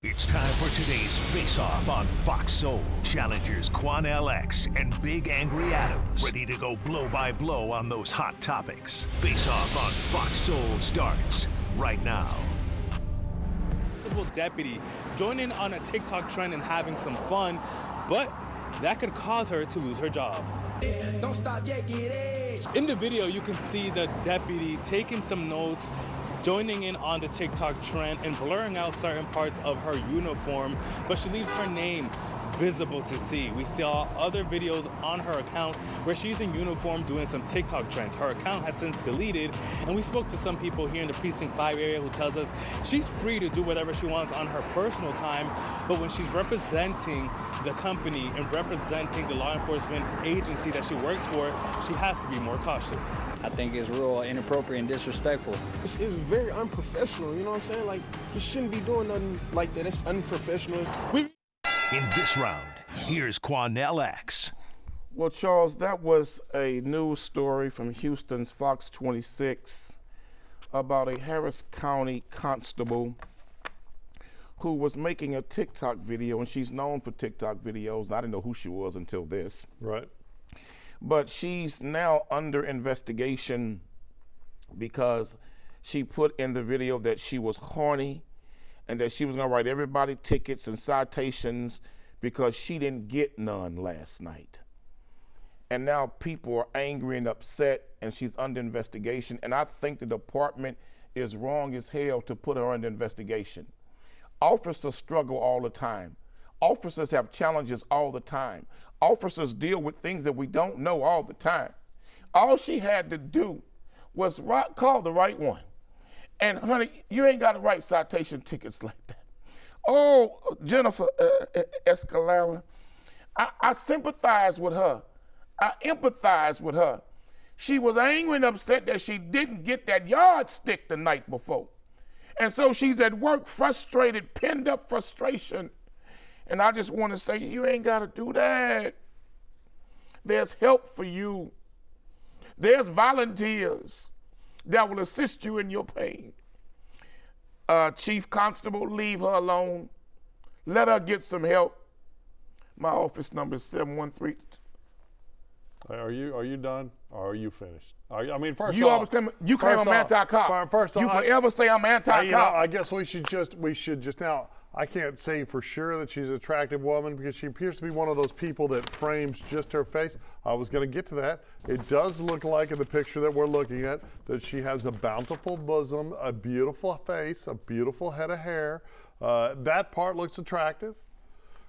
It's time for today's face-off on Fox Soul. Challengers Quan LX and Big Angry Adams ready to go blow by blow on those hot topics. Face-off on Fox Soul starts right now. Deputy joining on a TikTok trend and having some fun, but that could cause her to lose her job. Don't stop, yeah, get it. In the video, you can see the deputy taking some notes, joining in on the TikTok trend and blurring out certain parts of her uniform, but she leaves her name visible to see. We saw other videos on her account where she's in uniform doing some TikTok trends. Her account has since deleted, and we spoke to some people here in the Precinct 5 area who tells us she's free to do whatever she wants on her personal time, but when she's representing the company and representing the law enforcement agency that she works for, she has to be more cautious. I think it's real inappropriate and disrespectful. It's very unprofessional, you know what I'm saying? Like, you shouldn't be doing nothing like that. It's unprofessional. In this round, here's Quan LX. Well, Charles, that was a news story from Houston's Fox 26 about a Harris County constable who was making a TikTok video, and she's known for TikTok videos. I didn't know who she was until this. Right. But she's now under investigation because she put in the video that she was horny and that she was gonna write everybody tickets and citations because she didn't get none last night. And now people are angry and upset, and she's under investigation. And I think the department is wrong as hell to put her under investigation. Officers struggle all the time. Officers have challenges all the time. Officers deal with things that we don't know all the time. All she had to do was call the right one. And honey, you ain't got to write citation tickets like that. Oh, Jennifer Escalera, I sympathize with her. I empathize with her. She was angry and upset that she didn't get that yardstick the night before. And so she's at work frustrated, pinned up frustration. And I just want to say, you ain't got to do that. There's help for you. There's volunteers that will assist you in your pain. Chief Constable, leave her alone. Let her get some help. My office number is 713. Are you done or are you finished? I mean, first You off, always claim I'm anti-cop. First off, you forever say I'm anti-cop. I guess we should just now. I can't say for sure that she's an attractive woman because she appears to be one of those people that frames just her face. I was going to get to that. It does look like in the picture that we're looking at that she has a bountiful bosom, a beautiful face, a beautiful head of hair. That part looks attractive,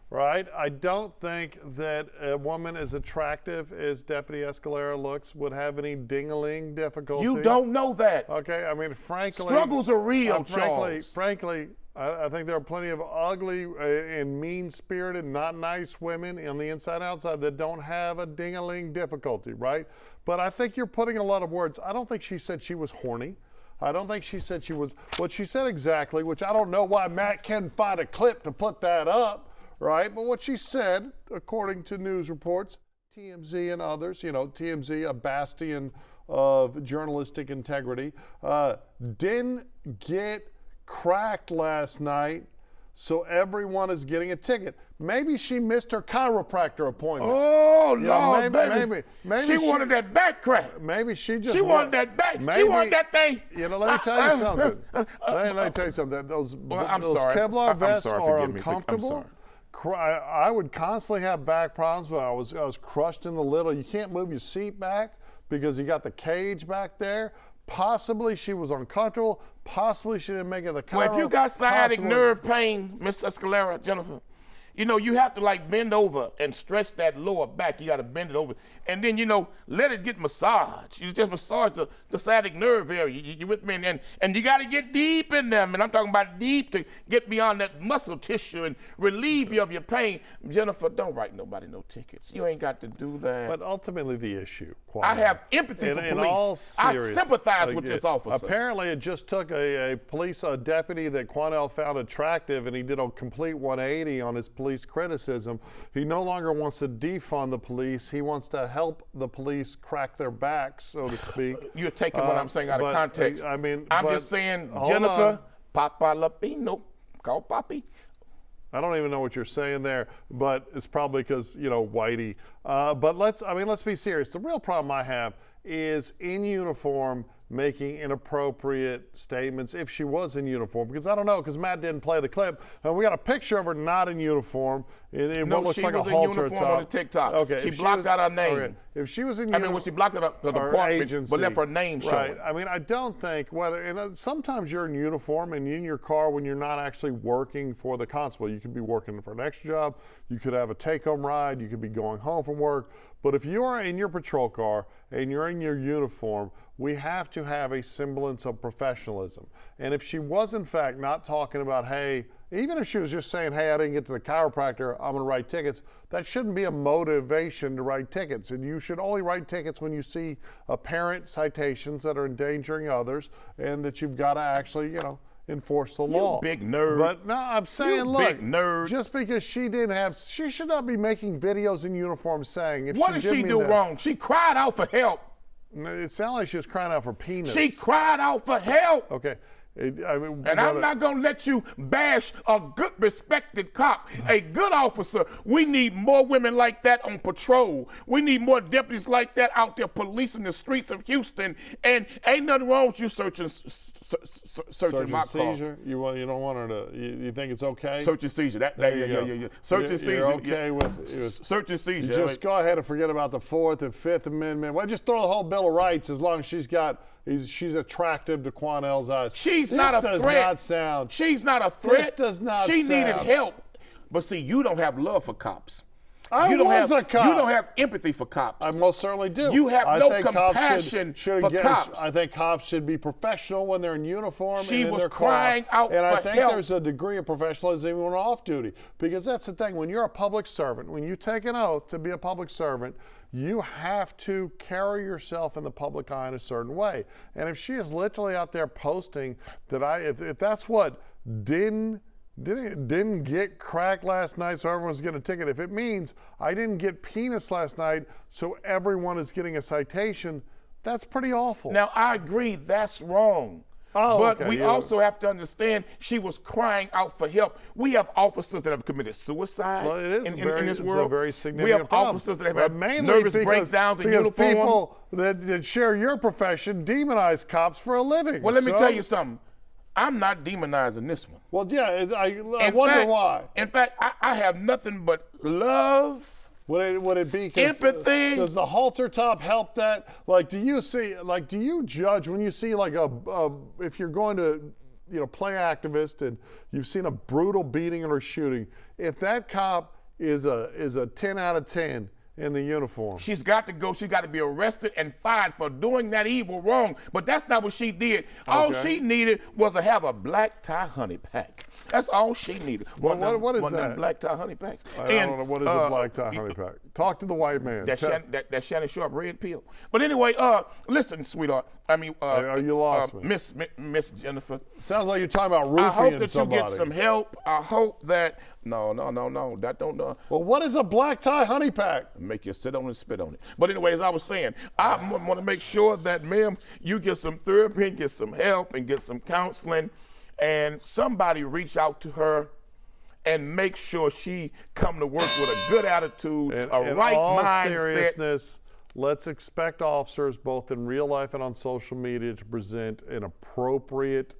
right? I don't think that a woman as attractive as Deputy Escalera looks would have any ding-a-ling difficulty. You don't know that. Okay, I mean, frankly. Struggles are real, Charles. Frankly, I think there are plenty of ugly and mean-spirited, not nice women on the inside and outside that don't have a ding-a-ling difficulty, right? But I think you're putting a lot of words. I don't think she said she was horny. I don't think she said she was, what she said exactly, which I don't know why Matt can find a clip to put that up, right? But what she said, according to news reports, TMZ and others, you know, TMZ, a bastion of journalistic integrity, didn't get cracked last night, so everyone is getting a ticket. Maybe she missed her chiropractor appointment. Oh, You Lord, know, maybe she wanted that back crack. Maybe she just She wanted that back. She wanted that thing. You know, let me tell you something. Let me tell you something. Those Kevlar vests are uncomfortable. I would constantly have back problems, but I was crushed in the middle. You can't move your seat back because you got the cage back there. Possibly she was uncomfortable. Possibly she didn't make it the chiro. Well, if you got sciatic nerve pain, Miss Escalera, Jennifer, you know, you have to like bend over and stretch that lower back. You got to bend it over. And then, you know, let it get massaged. You just massage the sciatic nerve area. You with me? And you got to get deep in them. And I'm talking about deep to get beyond that muscle tissue and relieve you of your pain. Jennifer, don't write nobody no tickets. You ain't got to do that. But ultimately the issue, I have empathy for police. I sympathize with this officer. Apparently it just took a deputy that Quanell found attractive, and he did a complete 180 on his police criticism. He no longer wants to defund the police. He wants to help the police crack their backs, so to speak. You're taking what I'm saying out of context. I mean, I'm just saying, Jennifer, Papa Lapino, call Papi, I don't even know what you're saying there, but it's probably because, you know, Whitey. But let's be serious. The real problem I have is in uniform making inappropriate statements if she was in uniform, because I don't know, because Matt didn't play the clip, and we got a picture of her not in uniform in what looks like a halter in uniform on the TikTok. Okay, she blocked out her name. Okay. If she was in uniform, well, she blocked out the department, agency, but left her name showing. Right. I mean, I don't think whether, and sometimes you're in uniform and in your car when you're not actually working for the constable. You could be working for an extra job. You could have a take-home ride. You could be going home from work. But if you are in your patrol car and you're in your uniform, we have to have a semblance of professionalism. And if she was in fact not talking about, hey, even if she was just saying, hey, I didn't get to the chiropractor, I'm gonna write tickets, that shouldn't be a motivation to write tickets. And you should only write tickets when you see apparent citations that are endangering others and that you've gotta actually, you know, enforce the law. You big nerd. But no, I'm saying, you look, big nerd. Just because she didn't have, she should not be making videos in uniform saying, if what did she do wrong? She cried out for help. It sounded like she was crying out for penis. She cried out for help. Okay. And I'm not going to let you bash a good, respected cop, a good officer. We need more women like that on patrol. We need more deputies like that out there policing the streets of Houston. And ain't nothing wrong with you searching my seizure? car. You don't want her to, you think it's okay? Search and seizure. Yeah. Search and seizure. You're okay with search and seizure. You just go ahead and forget about the 4th and 5th Amendment. Well, just throw the whole Bill of Rights as long as she's attractive to Quanell's eyes. She's not a threat. This does not sound. She's not a threat. This does not She sound. needed help. But see, you don't have love for cops. I was a cop. You don't have empathy for cops. I most certainly do. You have no compassion for cops. I think cops should be professional when they're in uniform. She and in was their crying car. out for help. And I think there's a degree of professionalism even when off duty. Because that's the thing. When you're a public servant, when you take an oath to be a public servant, you have to carry yourself in the public eye in a certain way. And if she is literally out there posting that if that's what didn't get crack last night so everyone's getting a ticket, if it means I didn't get penis last night so everyone is getting a citation, that's pretty awful. Now, I agree that's wrong. But we also have to understand she was crying out for help. We have officers that have committed suicide in this world. It's a very significant We have problem. officers that have had nervous breakdowns in uniform. People that share your profession demonize cops for a living. Well, let me tell you something. I'm not demonizing this one. Well, yeah, I wonder why. In fact, I have nothing but love. Would it be empathy? Does the halter top help that? Like, do you judge when you see like if you're going to, play activist and you've seen a brutal beating or shooting, if that cop is a 10 out of 10 in the uniform, she's got to go. She's got to be arrested and fired for doing that evil wrong. But that's not what she did. All she needed was to have a black tie honey pack. That's all she needed. What is that? Black tie honey packs. I don't know. What is a black tie honey pack? Talk to the white man. That Shannon Sharp red pill. But anyway, listen, sweetheart. Are you lost me? Miss Jennifer. Sounds like you're talking about roofing I hope that somebody. you get some help. I hope that no. That don't. Well, what is a black tie honey pack? Make you sit on it and spit on it. But anyway, as I was saying, I want to make sure that, ma'am, you get some therapy and get some help and get some counseling. And somebody reach out to her and make sure she come to work with a good attitude, a right mindset. Seriousness, let's expect officers both in real life and on social media to present an appropriate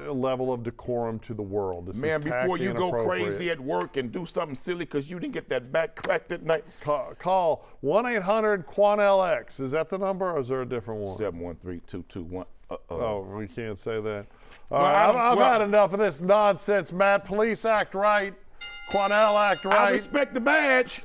level of decorum to the world. Man, before you go crazy at work and do something silly because you didn't get that back cracked at night. Call 1-800-QUAN-LX. Is that the number or is there a different one? 713-221. Oh, we can't say that. All right, I've had enough of this nonsense, Matt. Police act right. Quanell act right. I respect the badge.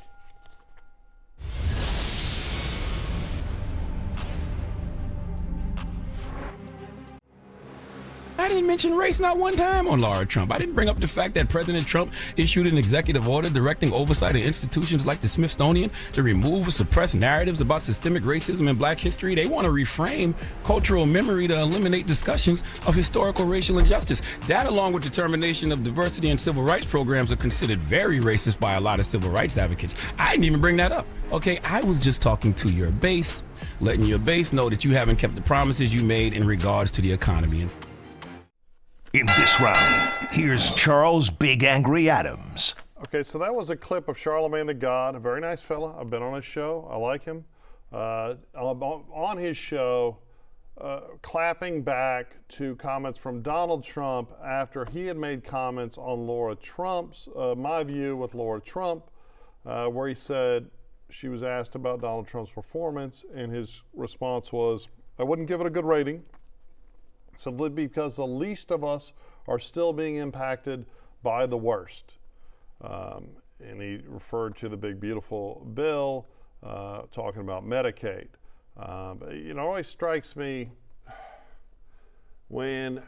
I didn't mention race not one time on Laura Trump. I didn't bring up the fact that President Trump issued an executive order directing oversight of institutions like the Smithsonian to remove or suppress narratives about systemic racism in black history. They want to reframe cultural memory to eliminate discussions of historical racial injustice. That, along with the termination of diversity and civil rights programs, are considered very racist by a lot of civil rights advocates. I didn't even bring that up. Okay, I was just talking to your base, letting your base know that you haven't kept the promises you made in regards to the economy. In this round, here's Charles Big Angry Adams. Okay, so that was a clip of Charlamagne the God, a very nice fella. I've been on his show. I like him. On his show, clapping back to comments from Donald Trump after he had made comments on Laura Trump's, my view with Laura Trump, where he said she was asked about Donald Trump's performance, and his response was, I wouldn't give it a good rating, simply because the least of us are still being impacted by the worst. And he referred to the big, beautiful bill, talking about Medicaid. But, it always strikes me when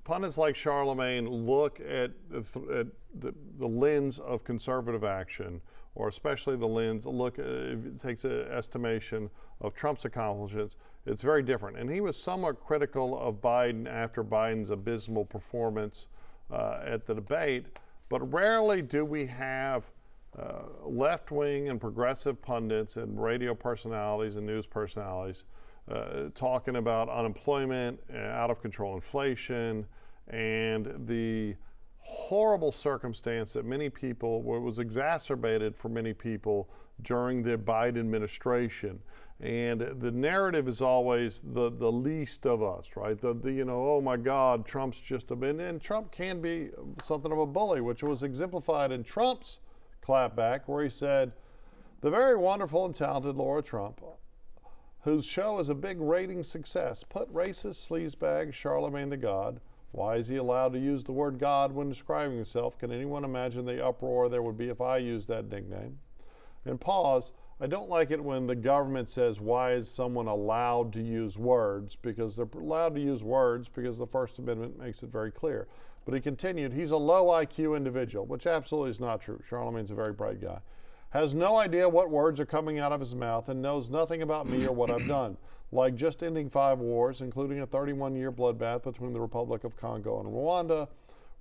pundits like Charlamagne look at the lens of conservative action, or especially the lens, if it takes an estimation of Trump's accomplishments, it's very different. And he was somewhat critical of Biden after Biden's abysmal performance at the debate, but rarely do we have left-wing and progressive pundits and radio personalities and news personalities talking about unemployment, out-of-control inflation, and the horrible circumstance that many people, was exacerbated for many people during the Biden administration. And the narrative is always the least of us, right? Oh my God, Trump's just a bit, and Trump can be something of a bully, which was exemplified in Trump's clapback, where he said, the very wonderful and talented Laura Trump, whose show is a big rating success, put racist sleazebag Charlamagne the God. Why is he allowed to use the word God when describing himself? Can anyone imagine the uproar there would be if I used that nickname? And pause. I don't like it when the government says, why is someone allowed to use words? Because they're allowed to use words because the First Amendment makes it very clear. But he continued, he's a low IQ individual, which absolutely is not true. Charlamagne's a very bright guy. Has no idea what words are coming out of his mouth and knows nothing about me or what I've done. Like just ending 5 wars, including a 31-year bloodbath between the Republic of Congo and Rwanda,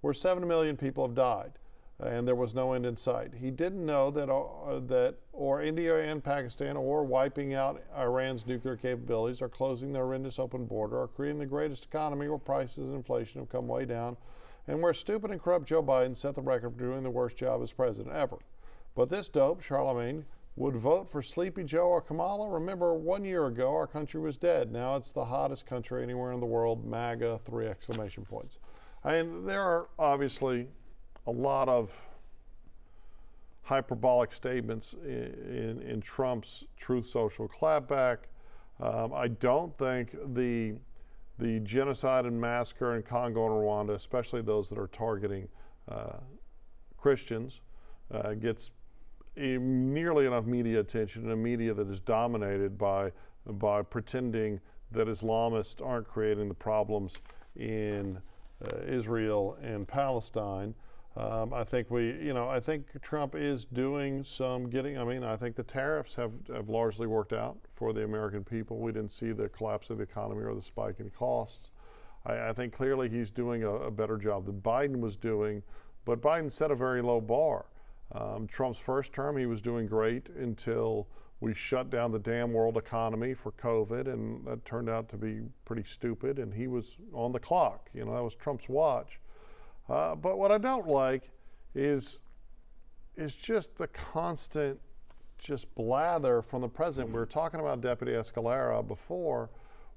where 7 million people have died, and there was no end in sight. He didn't know that India and Pakistan, or wiping out Iran's nuclear capabilities, or closing the horrendous open border, or creating the greatest economy where prices and inflation have come way down, and where stupid and corrupt Joe Biden set the record for doing the worst job as president ever. But this dope, Charlamagne, would vote for Sleepy Joe or Kamala. Remember, 1 year ago, our country was dead. Now it's the hottest country anywhere in the world. MAGA, 3 exclamation points. There are obviously a lot of hyperbolic statements in Trump's Truth Social clapback. I don't think the genocide and massacre in Congo and Rwanda, especially those that are targeting Christians, gets nearly enough media attention, in a media that is dominated by pretending that Islamists aren't creating the problems in Israel and Palestine. I think I think Trump is doing some getting. I think the tariffs have largely worked out for the American people. We didn't see the collapse of the economy or the spike in costs. I think clearly he's doing a better job than Biden was doing, but Biden set a very low bar. Trump's first term, he was doing great until we shut down the damn world economy for COVID, and that turned out to be pretty stupid, and he was on the clock. That was Trump's watch. But what I don't like is just the constant blather from the president. We were talking about Deputy Escalera before,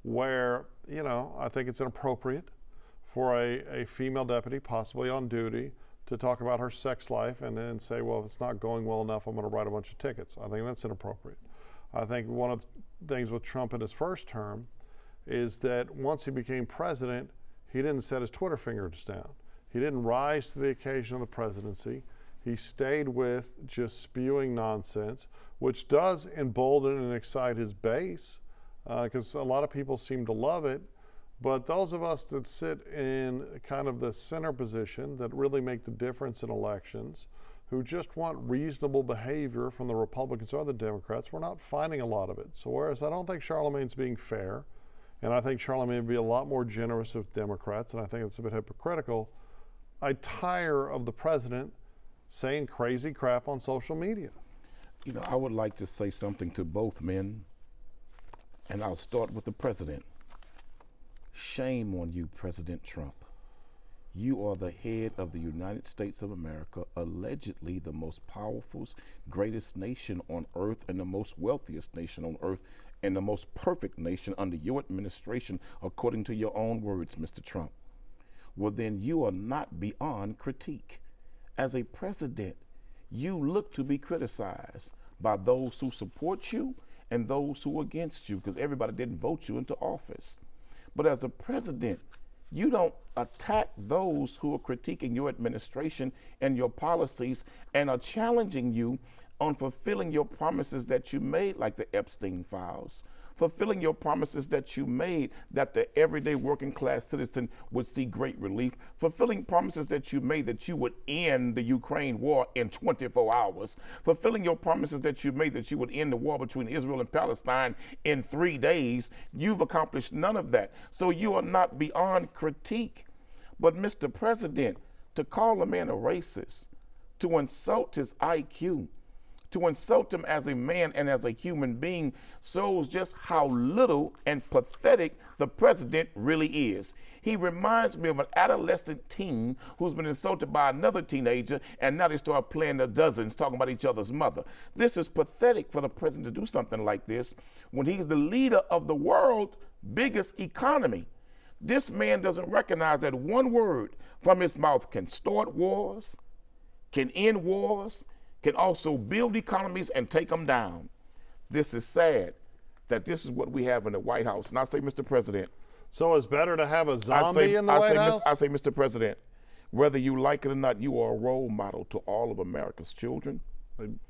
where, I think it's inappropriate for a female deputy, possibly on duty, to talk about her sex life and then say, well, if it's not going well enough, I'm going to write a bunch of tickets. I think that's inappropriate. I think one of the things with Trump in his first term is that once he became president, he didn't set his Twitter fingers down. He didn't rise to the occasion of the presidency. He stayed with just spewing nonsense, which does embolden and excite his base, because a lot of people seem to love it. But those of us that sit in kind of the center position that really make the difference in elections, who just want reasonable behavior from the Republicans or the Democrats, we're not finding a lot of it. So whereas I don't think Charlamagne's being fair, and I think Charlamagne would be a lot more generous with Democrats, and I think it's a bit hypocritical, I tire of the president saying crazy crap on social media. I would like to say something to both men, and I'll start with the president. Shame on you, President Trump. You are the head of the United States of America, allegedly the most powerful, greatest nation on earth, and the most wealthiest nation on earth, and the most perfect nation under your administration, according to your own words, Mr. Trump. Well, then you are not beyond critique. As a president, you look to be criticized by those who support you and those who are against you, because everybody didn't vote you into office. But as a president, you don't attack those who are critiquing your administration and your policies and are challenging you on fulfilling your promises that you made, like the Epstein files, fulfilling your promises that you made that the everyday working class citizen would see great relief, fulfilling promises that you made that you would end the Ukraine war in 24 hours, fulfilling your promises that you made that you would end the war between Israel and Palestine in 3 days. You've accomplished none of that. So you are not beyond critique. But Mr. President, to call a man a racist, to insult his IQ, to insult him as a man and as a human being shows just how little and pathetic the president really is. He reminds me of an adolescent teen who's been insulted by another teenager, and now they start playing the dozens, talking about each other's mother. This is pathetic for the president to do something like this when he's the leader of the world's biggest economy. This man doesn't recognize that one word from his mouth can start wars, can end wars, can also build economies and take them down. This is sad that this is what we have in the White House. And I say, Mr. President. So it's better to have a zombie in the White House? I say, Mr. President, whether you like it or not, you are a role model to all of America's children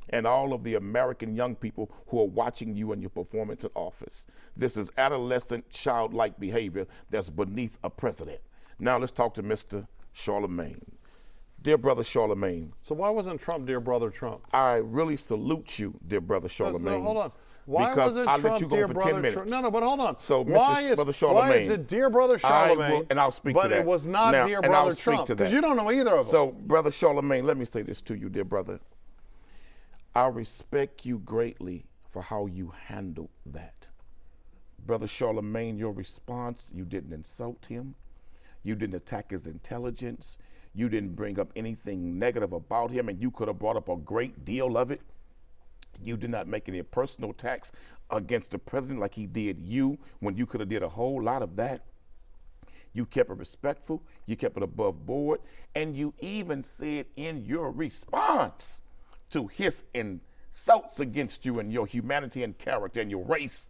and all of the American young people who are watching you and your performance in office. This is adolescent, childlike behavior that's beneath a president. Now let's talk to Mr. Charlamagne. Dear brother Charlamagne. So why wasn't Trump dear brother Trump? I really salute you, dear brother Charlamagne. No, hold on. Why because wasn't Trump dear brother Trump? No, but hold on. So, why is it dear brother Charlamagne? And I'll speak to that. But it was not now, dear brother Trump, because you don't know either of them. So, brother Charlamagne, let me say this to you, dear brother. I respect you greatly for how you handled that. Brother Charlamagne, your response, you didn't insult him. You didn't attack his intelligence. You didn't bring up anything negative about him, and you could have brought up a great deal of it. You did not make any personal attacks against the president like he did you, when you could have did a whole lot of that. You kept it respectful, you kept it above board, and you even said in your response to his insults against you and your humanity and character and your race,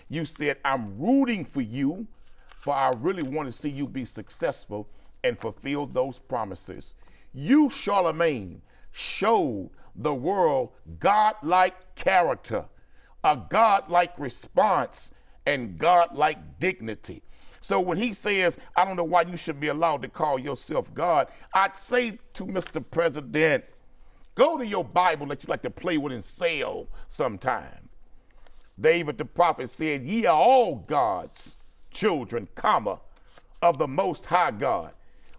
you said, I'm rooting for you, for I really want to see you be successful and fulfill those promises. You, Charlamagne, showed the world God-like character, a God-like response, and God-like dignity. So when he says, I don't know why you should be allowed to call yourself God, I'd say to Mr. President, go to your Bible that you like to play with and sell sometime. David the prophet said, ye are all God's children, comma, of the Most High God.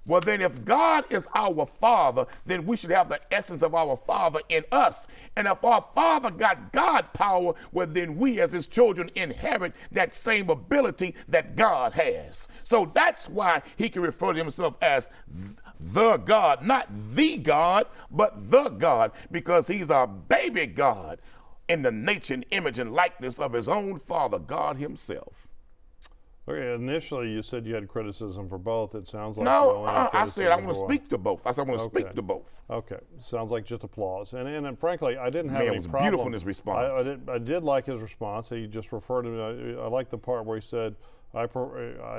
Well, then if God is our Father, then we should have the essence of our Father in us. And if our Father got God power, well, then we as his children inherit that same ability that God has. So that's why he can refer to himself as the God, not the God, but the God, because he's a baby God in the nature and image and likeness of his own Father, God himself. Okay, initially you said you had criticism for both. It sounds like no. I said I want to speak to both. I said I want to speak to both. Okay, sounds like just applause. And frankly, I didn't have any problem. Man, it was beautiful in his response. I did like his response. He just referred to me. I like the part where he said, I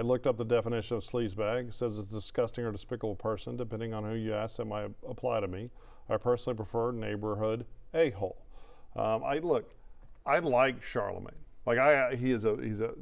looked up the definition of sleazebag. It says it's a disgusting or despicable person. Depending on who you ask, that might apply to me. I personally prefer neighborhood a-hole. I like Charlamagne. Like he's a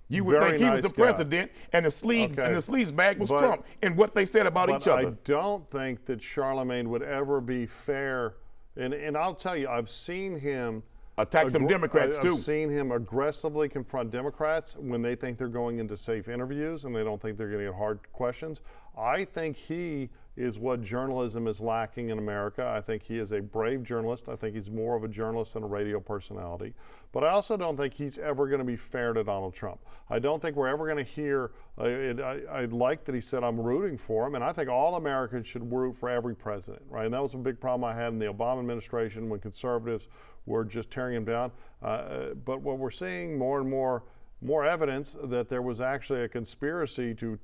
You would think he was the president, and the sleazebag was Trump, and what they said about each other. I don't think that Charlamagne would ever be fair, and I'll tell you, I've seen him attack some Democrats too. I've seen him aggressively confront Democrats when they think they're going into safe interviews and they don't think they're going to get hard questions. I think he is what journalism is lacking in America. I think he is a brave journalist. I think he's more of a journalist than a radio personality. But I also don't think he's ever going to be fair to Donald Trump. I don't think we're ever going to hear, I like that he said, I'm rooting for him, and I think all Americans should root for every president, right? And that was a big problem I had in the Obama administration when conservatives were just tearing him down. But what we're seeing more and more evidence that there was actually a conspiracy to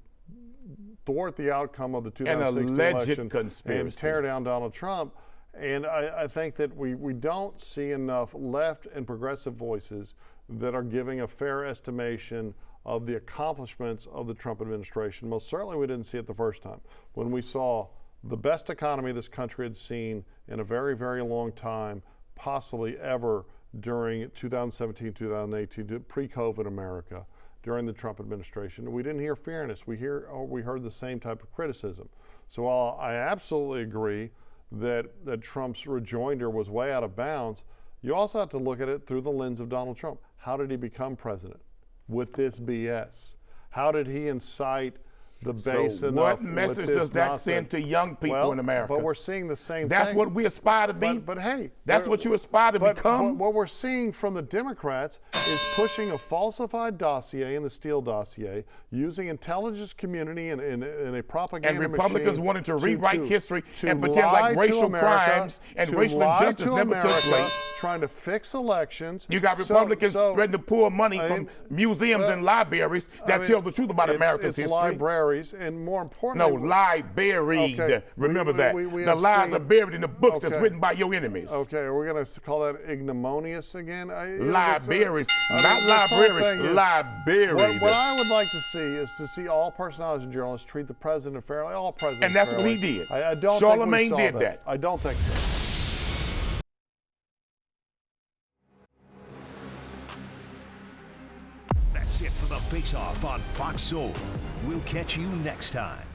thwart the outcome of the 2016 election and tear down Donald Trump. And I think that we don't see enough left and progressive voices that are giving a fair estimation of the accomplishments of the Trump administration. Most certainly we didn't see it the first time, when we saw the best economy this country had seen in a very, very long time, possibly ever during 2017, 2018, pre-COVID America, during the Trump administration. We didn't hear fairness. We heard the same type of criticism. So while I absolutely agree that Trump's rejoinder was way out of bounds, you also have to look at it through the lens of Donald Trump. How did he become president? With this BS. How did he incite the base so enough? What message does that nonsense? send to young people in America? But we're seeing the same That's thing. what we aspire to be. But hey, that's what you aspire to become. What we're seeing from the Democrats is pushing a falsified dossier in the Steele dossier, using intelligence community and a propaganda and Republicans machine wanting to rewrite history and pretend lie like racial to America, crimes and racial injustice never took place. Trying to fix elections. You got Republicans spreading to pour money from museums and libraries that tell the truth about America's history. Libraries, and more importantly, no, lie buried. Okay. Remember that. The lies are buried in the books that's written by your enemies. Okay, are we going to call that ignominious again? Libraries, not library, library. What I would like to see is to see all personalities and journalists treat the president fairly, all presidents and that's fairly. what he did. I don't Charlamagne think we saw did that. I don't think so. That's it for the Face Off on Fox Soul. We'll catch you next time.